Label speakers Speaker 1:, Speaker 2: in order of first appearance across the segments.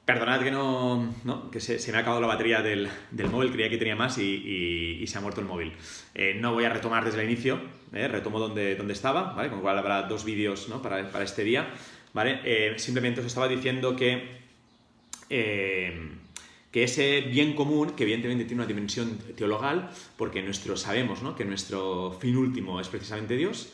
Speaker 1: Perdonad que que se me ha acabado la batería del móvil, creía que tenía más y se ha muerto el móvil. No voy a retomar desde el inicio, retomo donde estaba, ¿vale? Con lo cual habrá 2 vídeos, ¿no? para este día, ¿vale? Simplemente os estaba diciendo que ese bien común, que evidentemente tiene una dimensión teologal, porque sabemos, ¿no? que nuestro fin último es precisamente Dios.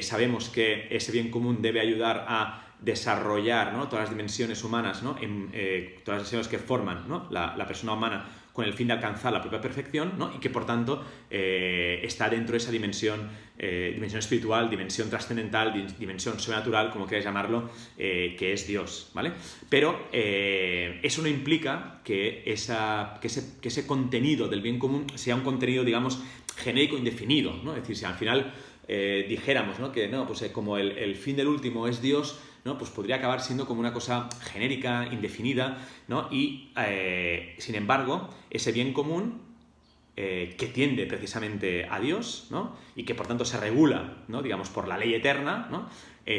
Speaker 1: Sabemos que ese bien común debe ayudar a desarrollar, ¿no? todas las dimensiones humanas, ¿no? Todas las dimensiones que forman, ¿no? la persona humana con el fin de alcanzar la propia perfección, ¿no? y que por tanto está dentro de esa dimensión espiritual, dimensión trascendental, dimensión sobrenatural, como queráis llamarlo, que es Dios, ¿vale? Pero eso no implica que ese contenido del bien común sea un contenido, digamos, genérico indefinido, ¿no? Es decir, si al final dijéramos, ¿no? que no, pues como el fin del último es Dios, ¿no? pues podría acabar siendo como una cosa genérica, indefinida, ¿no? Y sin embargo, ese bien común que tiende precisamente a Dios, ¿no? y que por tanto se regula, ¿no? digamos, por la ley eterna, ¿no?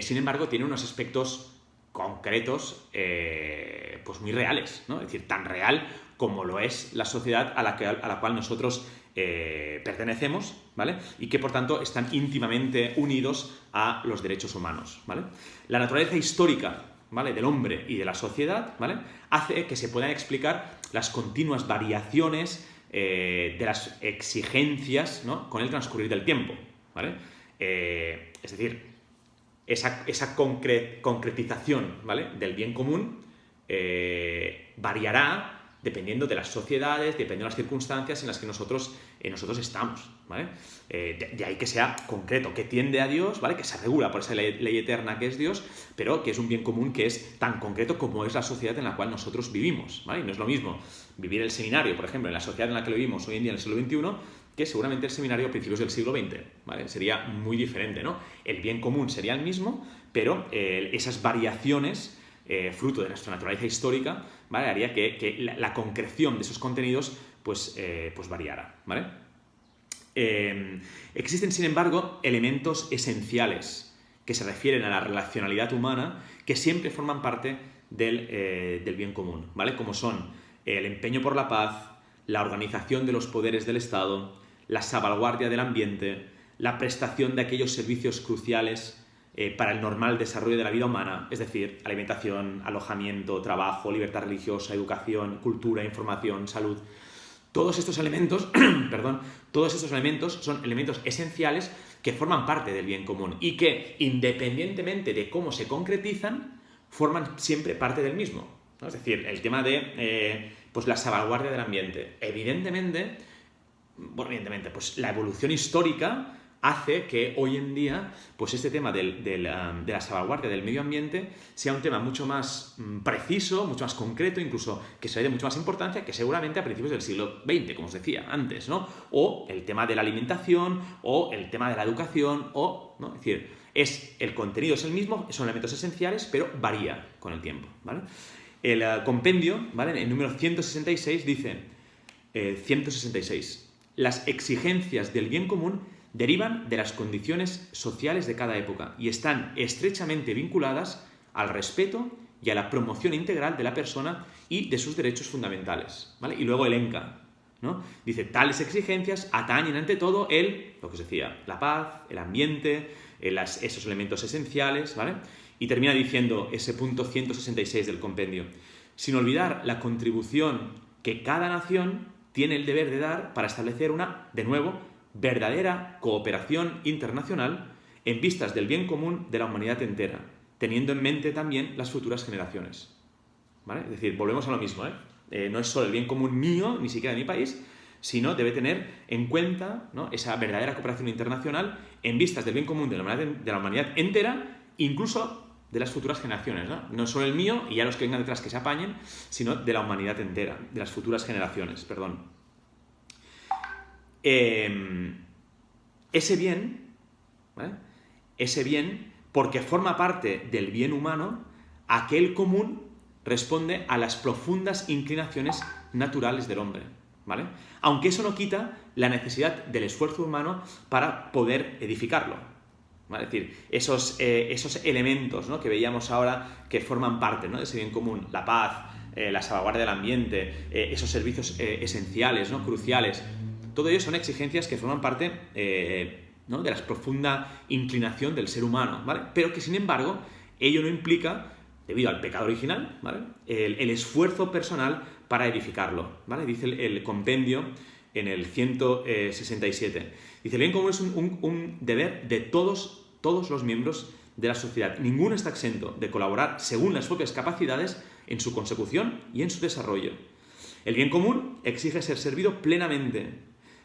Speaker 1: Sin embargo, tiene unos aspectos concretos pues muy reales, ¿no? Es decir, tan real como lo es la sociedad a la cual nosotros pertenecemos, ¿vale? Y que por tanto están íntimamente unidos a los derechos humanos, ¿vale? La naturaleza histórica, ¿vale? del hombre y de la sociedad, ¿vale? hace que se puedan explicar las continuas variaciones de las exigencias, ¿no? con el transcurrir del tiempo, ¿vale? Es decir, esa concretización, ¿vale? del bien común variará dependiendo de las sociedades, dependiendo de las circunstancias en las que nosotros estamos, ¿vale? De ahí que sea concreto, que tiende a Dios, ¿vale? Que se regula por esa ley eterna que es Dios, pero que es un bien común que es tan concreto como es la sociedad en la cual nosotros vivimos, ¿vale? Y no es lo mismo vivir el seminario, por ejemplo, en la sociedad en la que lo vivimos hoy en día, en el siglo XXI, que seguramente el seminario a principios del siglo XX, ¿vale? Sería muy diferente, ¿no? El bien común sería el mismo, pero esas variaciones fruto de nuestra naturaleza histórica, ¿vale? haría que la concreción de esos contenidos pues variara, ¿vale? Existen, sin embargo, elementos esenciales que se refieren a la relacionalidad humana que siempre forman parte del bien común, ¿vale? Como son el empeño por la paz, la organización de los poderes del Estado, la salvaguardia del ambiente, la prestación de aquellos servicios cruciales para el normal desarrollo de la vida humana, es decir, alimentación, alojamiento, trabajo, libertad religiosa, educación, cultura, información, salud. Todos estos elementos, todos estos elementos son elementos esenciales que forman parte del bien común y que, independientemente de cómo se concretizan, forman siempre parte del mismo, ¿no? Es decir, el tema de pues la salvaguardia del ambiente. Evidentemente, pues la evolución histórica hace que hoy en día pues este tema de la salvaguardia del medio ambiente sea un tema mucho más preciso, mucho más concreto, incluso que se le dé mucho más importancia que seguramente a principios del siglo XX, como os decía antes, ¿no? O el tema de la alimentación, o el tema de la educación, ¿no? Es decir, el contenido es el mismo, son elementos esenciales, pero varía con el tiempo, ¿vale? El compendio, ¿vale? El número 166 dice, 166, las exigencias del bien común derivan de las condiciones sociales de cada época y están estrechamente vinculadas al respeto y a la promoción integral de la persona y de sus derechos fundamentales, ¿vale? Y luego elenca, ¿no? Dice, tales exigencias atañen ante todo lo que os decía, la paz, el ambiente, esos elementos esenciales, ¿vale? Y termina diciendo ese punto 166 del compendio, sin olvidar la contribución que cada nación tiene el deber de dar para establecer de nuevo, verdadera cooperación internacional en vistas del bien común de la humanidad entera, teniendo en mente también las futuras generaciones, ¿vale? Es decir, volvemos a lo mismo, no es solo el bien común mío, ni siquiera de mi país, sino debe tener en cuenta, ¿no? esa verdadera cooperación internacional en vistas del bien común de la humanidad entera, incluso de las futuras generaciones, ¿no? No solo el mío y ya los que vengan detrás que se apañen, sino de la humanidad entera, de las futuras generaciones, perdón. Ese bien, ¿vale? Ese bien, porque forma parte del bien humano, aquel común responde a las profundas inclinaciones naturales del hombre, ¿vale? Aunque eso no quita la necesidad del esfuerzo humano para poder edificarlo, ¿vale? Es decir, esos elementos, ¿no? que veíamos ahora que forman parte, ¿no? de ese bien común, la paz, la salvaguardia del ambiente, esos servicios esenciales, ¿no? Cruciales. Todo ello son exigencias que forman parte ¿no? de la profunda inclinación del ser humano, ¿vale? Pero que, sin embargo, ello no implica, debido al pecado original, ¿vale? el esfuerzo personal para edificarlo, ¿vale? Dice el compendio en el 167. Dice, el bien común es un deber de todos los miembros de la sociedad. Ninguno está exento de colaborar según las propias capacidades en su consecución y en su desarrollo. El bien común exige ser servido plenamente,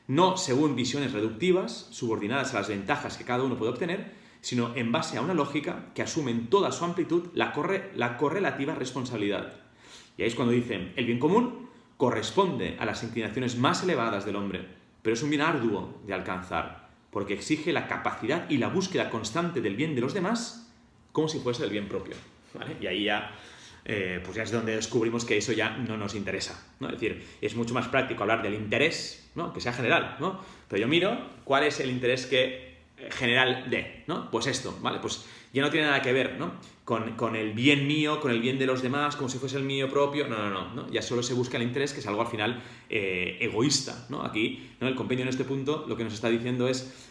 Speaker 1: no según visiones reductivas, subordinadas a las ventajas que cada uno puede obtener, sino en base a una lógica que asume en toda su amplitud la correlativa responsabilidad. Y ahí es cuando dicen, el bien común corresponde a las inclinaciones más elevadas del hombre, pero es un bien arduo de alcanzar, porque exige la capacidad y la búsqueda constante del bien de los demás como si fuese el bien propio, ¿vale? Y ahí ya, pues ya es donde descubrimos que eso ya no nos interesa, ¿no? Es decir, es mucho más práctico hablar del interés, ¿no? Que sea general, ¿no? Pero yo miro cuál es el interés general de, ¿no? Pues esto, ¿vale? Pues ya no tiene nada que ver, ¿no? Con el bien mío, con el bien de los demás, como si fuese el mío propio. No. Ya solo se busca el interés, que es algo al final egoísta, ¿no? Aquí, ¿no? El compendio en este punto lo que nos está diciendo es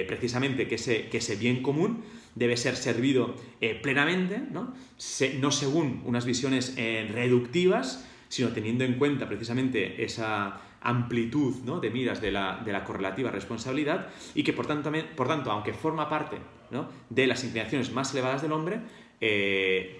Speaker 1: precisamente que ese bien común debe ser servido plenamente, ¿no? No según unas visiones reductivas, sino teniendo en cuenta precisamente esa amplitud, ¿no? De miras de la correlativa responsabilidad, y que por tanto, aunque forma parte, ¿no? de las inclinaciones más elevadas del hombre,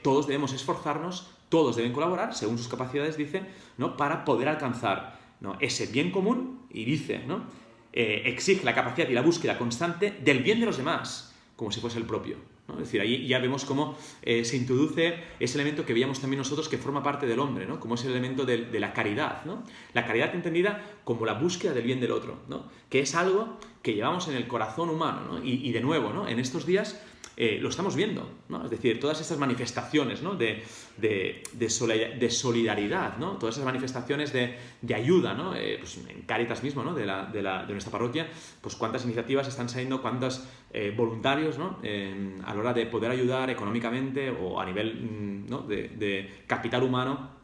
Speaker 1: todos debemos esforzarnos, todos deben colaborar según sus capacidades, dice, ¿no? Para poder alcanzar, ¿no? ese bien común, y dice, ¿no? Exige la capacidad y la búsqueda constante del bien de los demás, como si fuese el propio, ¿no? Es decir, ahí ya vemos cómo se introduce ese elemento que veíamos también nosotros, que forma parte del hombre, ¿no? Como es el elemento de la caridad, ¿no? La caridad entendida como la búsqueda del bien del otro, ¿no? Que es algo que llevamos en el corazón humano, ¿no? Y de nuevo, ¿no? En estos días lo estamos viendo, ¿no? Es decir, todas estas manifestaciones, ¿no? de solidaridad, ¿no? Todas esas manifestaciones de ayuda, ¿no? Pues en Cáritas mismo, ¿no? de nuestra parroquia, pues cuántas iniciativas están saliendo, cuántos voluntarios, ¿no? A la hora de poder ayudar económicamente o a nivel, ¿no? de capital humano,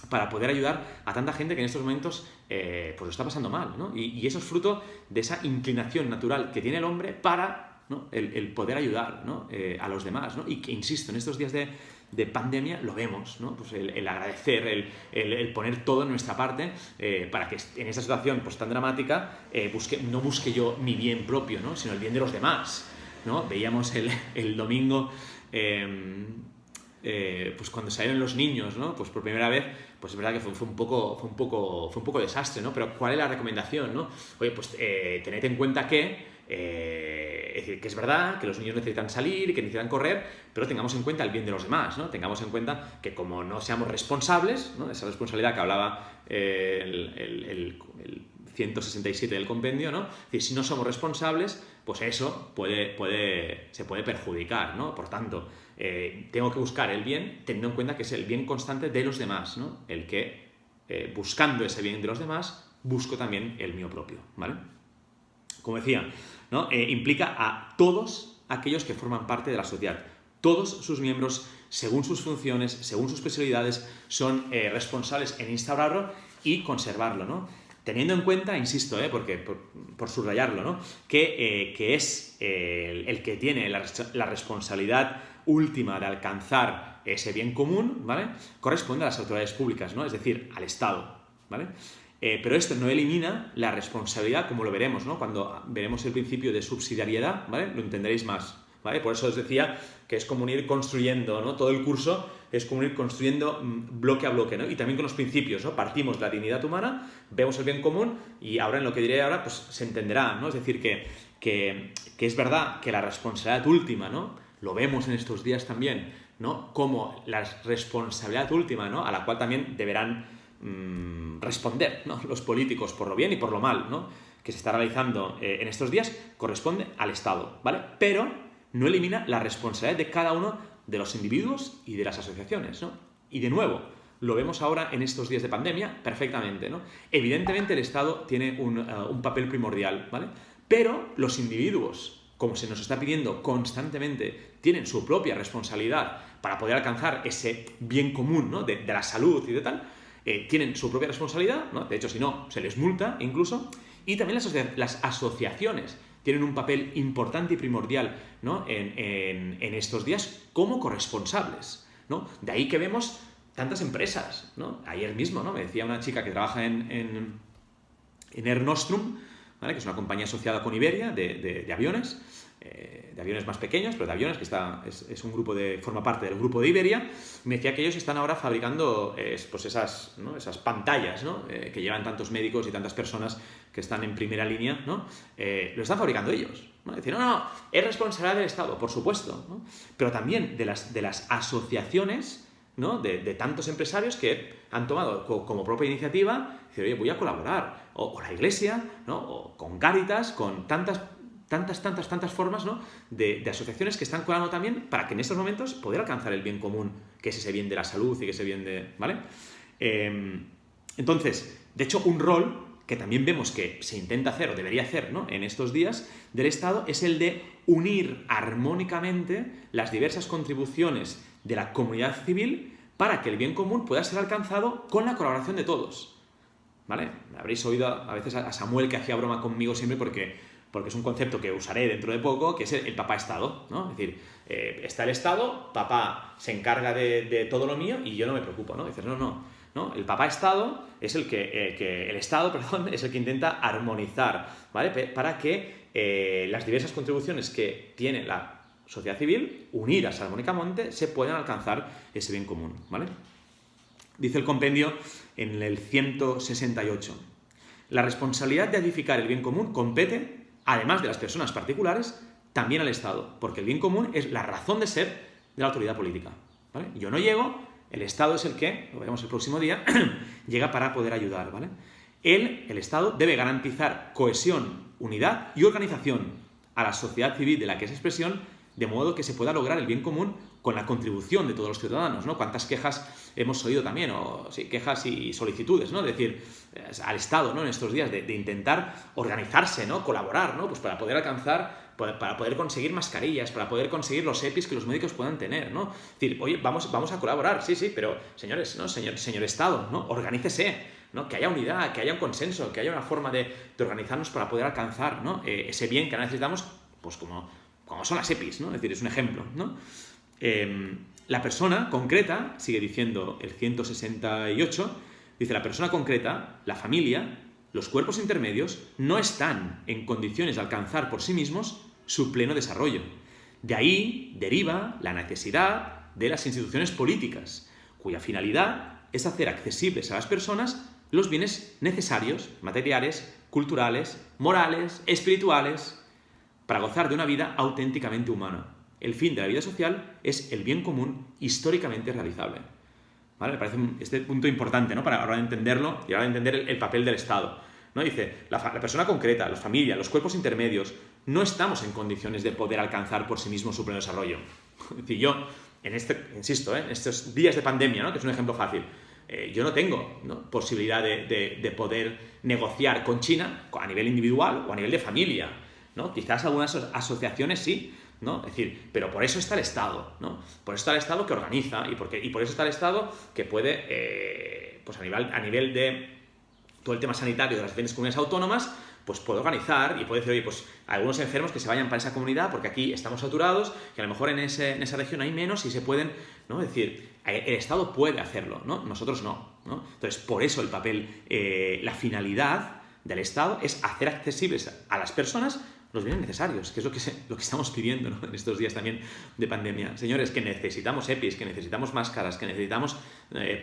Speaker 1: para poder ayudar a tanta gente que en estos momentos pues lo está pasando mal, ¿no? Y eso es fruto de esa inclinación natural que tiene el hombre para, ¿no? el poder ayudar, ¿no? A los demás, ¿no? Y que, insisto, en estos días de pandemia lo vemos, ¿no? Pues el agradecer, el poner todo en nuestra parte para que en esta situación pues tan dramática no busque yo mi bien propio, ¿no? Sino el bien de los demás, ¿no? Veíamos el domingo pues cuando salieron los niños, ¿no? Pues por primera vez, pues es verdad que fue un poco desastre, ¿no? Pero ¿cuál es la recomendación, no? Oye, pues tened en cuenta que es decir, que es verdad que los niños necesitan salir y que necesitan correr, pero tengamos en cuenta el bien de los demás, ¿no? Tengamos en cuenta que como no seamos responsables, ¿no? Esa responsabilidad que hablaba el 167 del compendio, ¿no? Es decir, si no somos responsables, pues eso se puede perjudicar, ¿no? Por tanto, tengo que buscar el bien teniendo en cuenta que es el bien constante de los demás, ¿no? El que, buscando ese bien de los demás, busco también el mío propio, ¿vale? Como decía, ¿no? Implica a todos aquellos que forman parte de la sociedad. Todos sus miembros, según sus funciones, según sus especialidades, son responsables en instaurarlo y conservarlo, ¿no? Teniendo en cuenta, insisto, porque por subrayarlo, ¿no? Que es el que tiene la responsabilidad última de alcanzar ese bien común, ¿vale? Corresponde a las autoridades públicas, ¿no? Es decir, al Estado, ¿vale? Pero esto no elimina la responsabilidad, como lo veremos, ¿no? Cuando veremos el principio de subsidiariedad, ¿vale? Lo entenderéis más, ¿vale? Por eso os decía que es como ir construyendo, ¿no? Todo el curso es como ir construyendo bloque a bloque, ¿no? Y también con los principios, ¿no? Partimos de la dignidad humana, vemos el bien común y ahora en lo que diré ahora, pues se entenderá, ¿no? Es decir, que es verdad que la responsabilidad última, ¿no? Lo vemos en estos días también, ¿no? Como la responsabilidad última, ¿no? A la cual también deberán responder, ¿no? Los políticos por lo bien y por lo mal, ¿no? Que se está realizando en estos días, corresponde al Estado, ¿vale? Pero no elimina la responsabilidad de cada uno de los individuos y de las asociaciones, ¿no? Y de nuevo, lo vemos ahora en estos días de pandemia perfectamente, ¿no? Evidentemente el Estado tiene un papel primordial, ¿vale? Pero los individuos como se nos está pidiendo constantemente, tienen su propia responsabilidad para poder alcanzar ese bien común, ¿no? de la salud y de tal, tienen su propia responsabilidad, ¿no? De hecho, si no, se les multa incluso, y también las asociaciones tienen un papel importante y primordial, ¿no? en estos días como corresponsables, ¿no? De ahí que vemos tantas empresas, ¿no? Ayer mismo, ¿no? Me decía una chica que trabaja en Air Nostrum, ¿vale? Que es una compañía asociada con Iberia de aviones, de aviones más pequeños, pero de aviones, que es un grupo forma parte del grupo de Iberia. Me decía que ellos están ahora fabricando pues esas pantallas, ¿no? Que llevan tantos médicos y tantas personas que están en primera línea, ¿no? Lo están fabricando ellos, ¿no? Decir, no, es responsabilidad del Estado, por supuesto, ¿no? Pero también de las asociaciones, ¿no? de tantos empresarios que han tomado como propia iniciativa, decir, oye, voy a colaborar, o la Iglesia, ¿no? O con Cáritas, con tantas formas, ¿no? de asociaciones que están colaborando también para que en estos momentos poder alcanzar el bien común, que es ese bien de la salud y que ese bien de... ¿vale? Entonces, de hecho, un rol que también vemos que se intenta hacer o debería hacer, ¿no? en estos días del Estado es el de unir armónicamente las diversas contribuciones de la comunidad civil para que el bien común pueda ser alcanzado con la colaboración de todos. ¿Vale? Habréis oído a veces a Samuel, que hacía broma conmigo siempre porque es un concepto que usaré dentro de poco, que es el papá-estado, ¿no? Es decir, está el Estado, papá se encarga de todo lo mío y yo no me preocupo, ¿no? Dices, no, el papá-estado es el Estado, perdón, es el que intenta armonizar, ¿vale? Para que las diversas contribuciones que tiene la sociedad civil, unidas armónicamente, se puedan alcanzar ese bien común, ¿vale? Dice el compendio en el 168. La responsabilidad de edificar el bien común compete, además de las personas particulares, también al Estado, porque el bien común es la razón de ser de la autoridad política, ¿vale? Yo no llego, el Estado es el que, lo veremos el próximo día, llega para poder ayudar, ¿vale? El Estado debe garantizar cohesión, unidad y organización a la sociedad civil de la que es expresión, de modo que se pueda lograr el bien común con la contribución de todos los ciudadanos, ¿no? ¿Cuántas quejas hemos oído también? Quejas y solicitudes, ¿no? Es decir, al Estado, ¿no? En estos días de intentar organizarse, ¿no? Colaborar, ¿no? Pues para poder alcanzar, para poder conseguir mascarillas, para poder conseguir los EPIs que los médicos puedan tener, ¿no? Es decir, oye, vamos a colaborar, sí, pero señores, ¿no? Señor Estado, ¿no? Organícese, ¿no? Que haya unidad, que haya un consenso, que haya una forma de organizarnos para poder alcanzar, ¿no? Ese bien que ahora necesitamos, pues como son las EPIs, ¿no? Es decir, es un ejemplo, ¿no? La persona concreta, sigue diciendo el 168, dice, la persona concreta, la familia, los cuerpos intermedios, no están en condiciones de alcanzar por sí mismos su pleno desarrollo. De ahí deriva la necesidad de las instituciones políticas, cuya finalidad es hacer accesibles a las personas los bienes necesarios, materiales, culturales, morales, espirituales, para gozar de una vida auténticamente humana. El fin de la vida social es el bien común históricamente realizable. ¿Vale? Me parece este punto importante, ¿no? Para ahora entenderlo y ahora entender el papel del Estado, ¿no? Dice, la persona concreta, las familias, los cuerpos intermedios, no estamos en condiciones de poder alcanzar por sí mismos su pleno desarrollo. Es decir, yo, insisto, en estos días de pandemia, ¿no? Que es un ejemplo fácil, yo no tengo, ¿no? Posibilidad de poder negociar con China a nivel individual o a nivel de familia, ¿no? Quizás algunas asociaciones sí, ¿no? Es decir, pero por eso está el Estado, ¿no? Por eso está el Estado que organiza y por eso está el Estado que puede, pues a nivel de todo el tema sanitario de las diferentes comunidades autónomas, pues puede organizar y puede decir, oye, pues algunos enfermos que se vayan para esa comunidad porque aquí estamos saturados, que a lo mejor en esa región hay menos y se pueden, ¿no? Es decir, el Estado puede hacerlo, ¿no? Nosotros no, ¿no? Entonces, por eso el papel, la finalidad del Estado es hacer accesibles a las personas los bienes necesarios, que es lo que estamos pidiendo, ¿no? En estos días también de pandemia. Señores, que necesitamos EPIs, que necesitamos máscaras, que necesitamos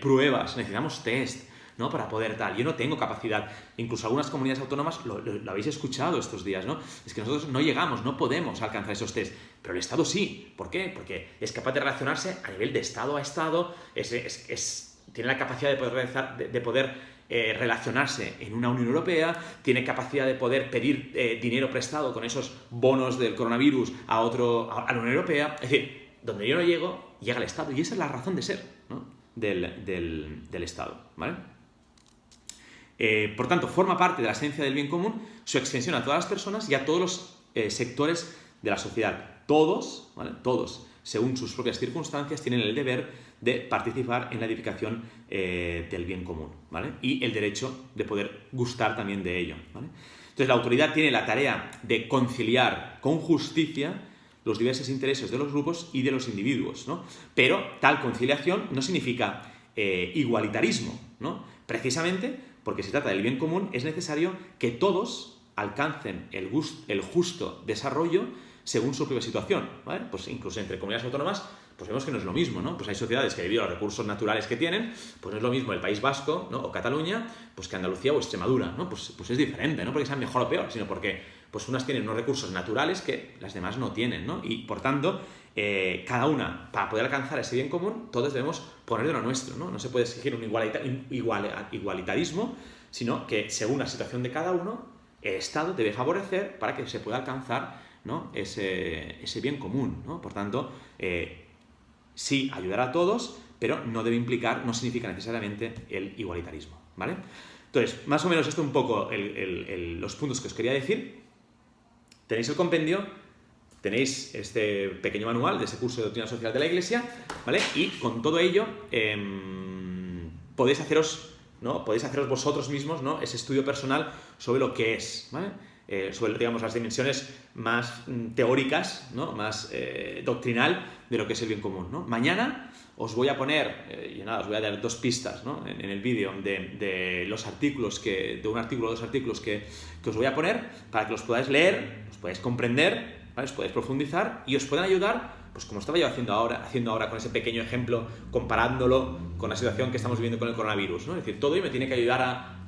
Speaker 1: pruebas, necesitamos test, ¿no? Para poder tal. Yo no tengo capacidad. Incluso algunas comunidades autónomas lo habéis escuchado estos días, ¿no? Es que nosotros no llegamos, no podemos alcanzar esos test. Pero el Estado sí. ¿Por qué? Porque es capaz de relacionarse a nivel de Estado a Estado, tiene la capacidad de poder relacionarse en una Unión Europea, tiene capacidad de poder pedir dinero prestado con esos bonos del coronavirus a la Unión Europea. Es decir, donde yo no llego, llega el Estado. Y esa es la razón de ser, ¿no? del Estado, ¿vale? Por tanto, forma parte de la esencia del bien común su extensión a todas las personas y a todos los sectores de la sociedad. Todos, ¿vale? Todos, según sus propias circunstancias, tienen el deber de participar en la edificación del bien común, ¿vale? Y el derecho de poder gustar también de ello, ¿vale? Entonces, la autoridad tiene la tarea de conciliar con justicia los diversos intereses de los grupos y de los individuos, ¿no? Pero tal conciliación no significa igualitarismo, ¿no? Precisamente porque se trata del bien común, es necesario que todos alcancen el justo desarrollo según su propia situación, ¿vale? Pues incluso entre comunidades autónomas, pues vemos que no es lo mismo, ¿no? Pues hay sociedades que debido a los recursos naturales que tienen, pues no es lo mismo el País Vasco, ¿no? O Cataluña, pues que Andalucía o Extremadura, ¿no? Pues es diferente, no porque sean mejor o peor, sino porque pues unas tienen unos recursos naturales que las demás no tienen, ¿no? Y por tanto, cada una, para poder alcanzar ese bien común, todos debemos poner de lo nuestro, ¿no? No se puede exigir un igualitarismo, sino que según la situación de cada uno, el Estado debe favorecer para que se pueda alcanzar, ¿no? ese bien común, ¿no? Por tanto, sí, ayudar a todos, pero no debe implicar, no significa necesariamente el igualitarismo, ¿vale? Entonces, más o menos esto es un poco los puntos que os quería decir. Tenéis el compendio, tenéis este pequeño manual de ese curso de doctrina social de la Iglesia, ¿vale? Y con todo ello podéis haceros vosotros mismos, ¿no? Ese estudio personal sobre lo que es, ¿vale? Sobre, digamos, las dimensiones más teóricas, ¿no? Más doctrinal de lo que es el bien común, ¿no? Mañana os voy a poner, os voy a dar 2 pistas, ¿no? en el vídeo de los artículos, de un artículo o 2 artículos que os voy a poner para que los podáis leer, los podáis comprender, ¿vale? Os podáis profundizar y os puedan ayudar, pues como estaba yo haciendo ahora con ese pequeño ejemplo, comparándolo con la situación que estamos viviendo con el coronavirus, ¿no? Es decir, todo ello me tiene que ayudar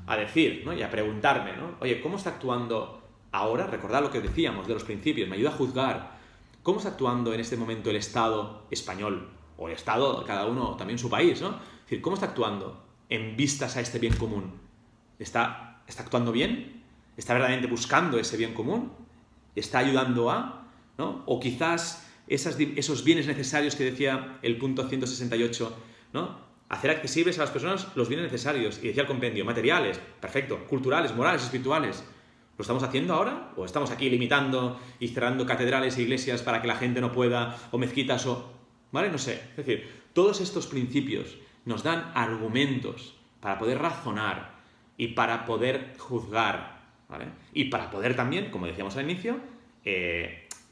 Speaker 1: a decir, ¿no? Y a preguntarme, ¿no? Oye, ¿cómo está actuando ahora? Recordad lo que decíamos de los principios, me ayuda a juzgar. ¿Cómo está actuando en este momento el Estado español? O el Estado, cada uno, también su país, ¿no? Es decir, ¿cómo está actuando en vistas a este bien común? ¿Está actuando bien? ¿Está verdaderamente buscando ese bien común? ¿Está ayudando a? ¿No? O quizás esos bienes necesarios que decía el punto 168, ¿no? Hacer accesibles a las personas los bienes necesarios. Y decía el compendio, materiales, perfecto, culturales, morales, espirituales. ¿Lo estamos haciendo ahora? ¿O estamos aquí limitando y cerrando catedrales e iglesias para que la gente no pueda, o mezquitas, ¿vale? No sé. Es decir, todos estos principios nos dan argumentos para poder razonar y para poder juzgar, ¿vale? Y para poder también, como decíamos al inicio,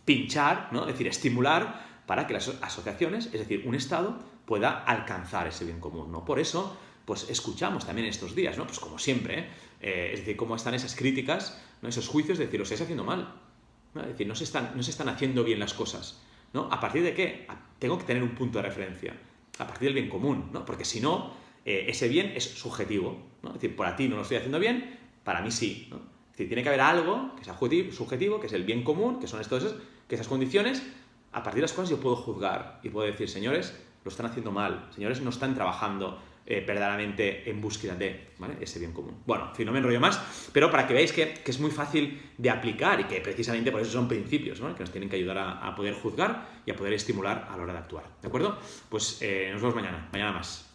Speaker 1: pinchar, ¿no? Es decir, estimular para que las asociaciones, es decir, un Estado, pueda alcanzar ese bien común, ¿no? Por eso, pues escuchamos también estos días, ¿no? Pues como siempre, es decir, cómo están esas críticas, ¿no? Esos juicios de decir, lo estáis haciendo mal, ¿no? Es decir, no se están haciendo bien las cosas, ¿no? ¿A partir de qué? Tengo que tener un punto de referencia, a partir del bien común, ¿no? Porque si no, ese bien es subjetivo, ¿no? Es decir, para ti no lo estoy haciendo bien, para mí sí, ¿no? Es decir, tiene que haber algo que sea subjetivo, que es el bien común, que son esas condiciones, a partir de las cuales yo puedo juzgar y puedo decir, señores, lo están haciendo mal, señores, no están trabajando verdaderamente en búsqueda de, ¿vale? Ese bien común. Bueno, en fin, no me enrollo más, pero para que veáis que es muy fácil de aplicar y que precisamente por eso son principios, ¿no? Que nos tienen que ayudar a poder juzgar y a poder estimular a la hora de actuar, ¿de acuerdo? Pues nos vemos mañana más.